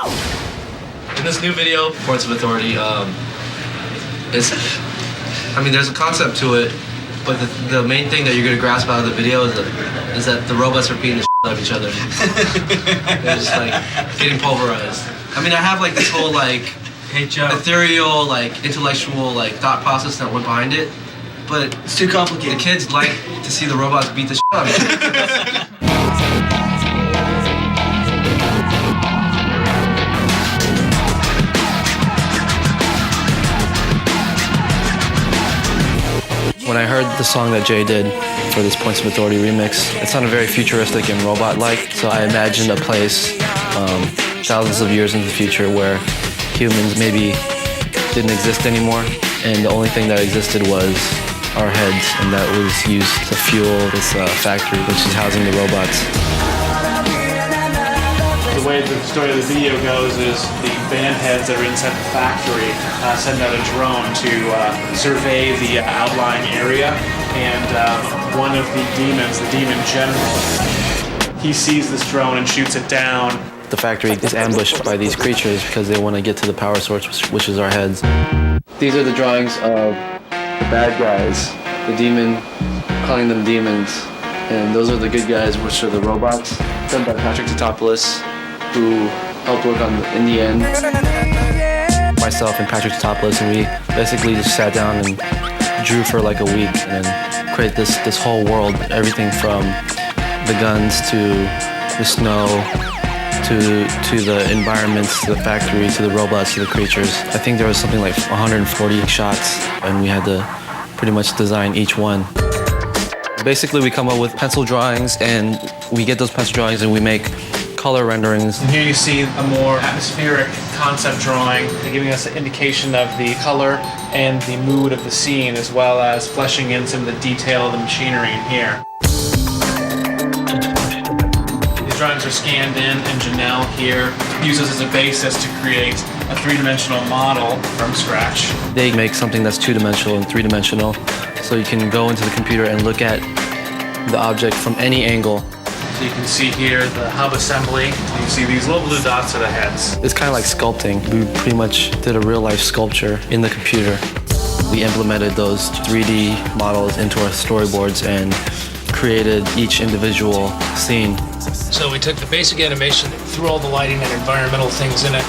In this new video, Pts.Of.Athrty, there's a concept to it, but the main thing that you're gonna grasp out of the video is that the robots are beating the shit out of each other. They're just like getting pulverized. I have like this whole like ethereal, like intellectual, like thought process that went behind it, but it's too complicated. The kids like to see the robots beat the shit out of each other. When I heard the song that Jay did for this Pts.Of.Athrty remix, it sounded very futuristic and robot-like, so I imagined a place thousands of years into the future where humans maybe didn't exist anymore, and the only thing that existed was our heads, and that was used to fuel this factory, which is housing the robots. The way the story of the video goes is the band heads that are inside the factory send out a drone to survey the outlying area, and one of the demons, the demon general, he sees this drone and shoots it down. The factory is ambushed by these creatures because they want to get to the power source, which is our heads. These are the drawings of the bad guys, the demon, calling them demons, and those are the good guys, which are the robots, done by Pts.Of.Athrty, who helped work on in the end. Myself and Pts.Of.Athrty, and we basically just sat down and drew for like a week and then create this whole world, everything from the guns to the snow to the environments, to the factory, to the robots, to the creatures. I think there was something like 140 shots, and we had to pretty much design each one. Basically, we come up with pencil drawings, and we get those pencil drawings and we make color renderings. And here you see a more atmospheric concept drawing, giving us an indication of the color and the mood of the scene, as well as fleshing in some of the detail of the machinery in here. These drawings are scanned in, and Janelle here uses as a basis to create a three-dimensional model from scratch. They make something that's two-dimensional and three-dimensional, so you can go into the computer and look at the object from any angle. So you can see here the hub assembly. You see these little blue dots are the heads. It's kind of like sculpting. We pretty much did a real-life sculpture in the computer. We implemented those 3D models into our storyboards and created each individual scene. So we took the basic animation, threw all the lighting and environmental things in it,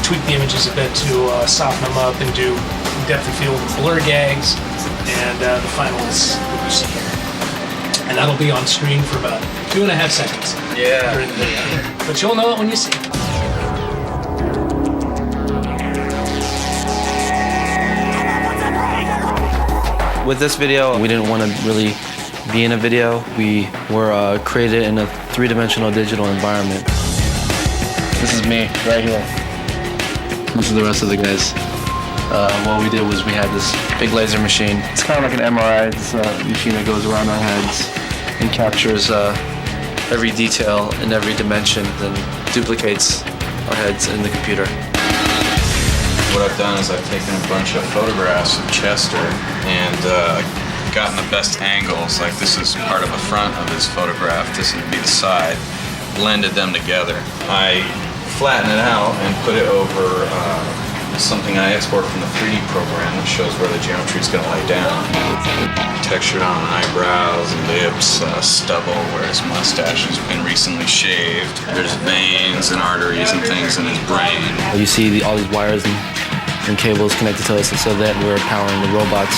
tweaked the images a bit to soften them up and do depth of field blur gags, and the final is what you see here. And that'll be on screen for about 2.5 seconds. Yeah. During the video. But you'll know it when you see it. With this video, we didn't want to really be in a video. We were created in a three-dimensional digital environment. This is me, right here. This is the rest of the guys. What we did was we had this big laser machine. It's kind of like an MRI. It's a machine that goes around our heads and captures every detail in every dimension, then duplicates our heads in the computer. What I've done is I've taken a bunch of photographs of Chester and gotten the best angles. Like this is part of the front of his photograph, this would be the side, blended them together. I flatten it out and put it over something I export from the 3D program that shows where the geometry is going to lay down. Textured on eyebrows, lips, stubble where his mustache has been recently shaved. There's veins and arteries and things in his brain. You see all these wires and cables connected to us so that we're powering the robots.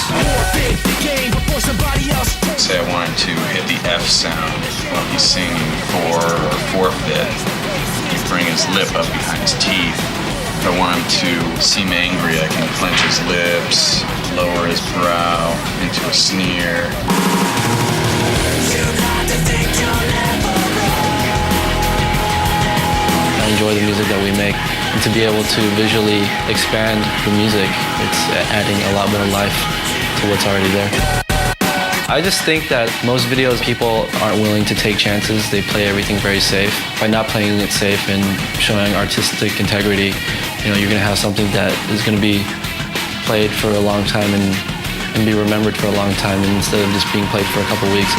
Say I wanted to hit the F sound while he's singing for forfeit. You bring his lip up behind his teeth. If I want him to seem angry, I can clench his lips, lower his brow into a sneer. I enjoy the music that we make, and to be able to visually expand the music, it's adding a lot more life to what's already there. I just think that most videos, people aren't willing to take chances. They play everything very safe. By not playing it safe and showing artistic integrity, you're gonna have something that is gonna be played for a long time and be remembered for a long time instead of just being played for a couple weeks.